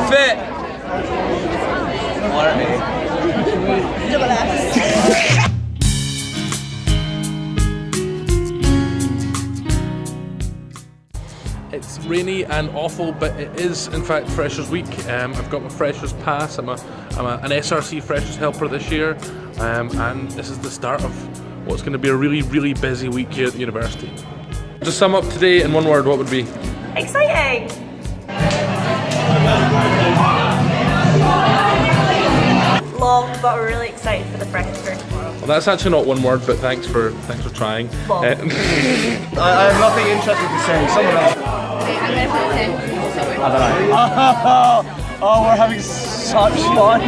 fit. It's rainy and awful, but it is in fact Freshers Week. I've got my Freshers Pass. I'm an SRC Freshers helper this year, and this is the start of what's going to be a really, really busy week here at the university. To sum up today in one word, what would be? Exciting! Long, but we're really excited for the Freshers Fair tomorrow. Well, that's actually not one word, but thanks for trying. I have nothing interesting to say. Someone else. I don't know. Oh, we're having such fun.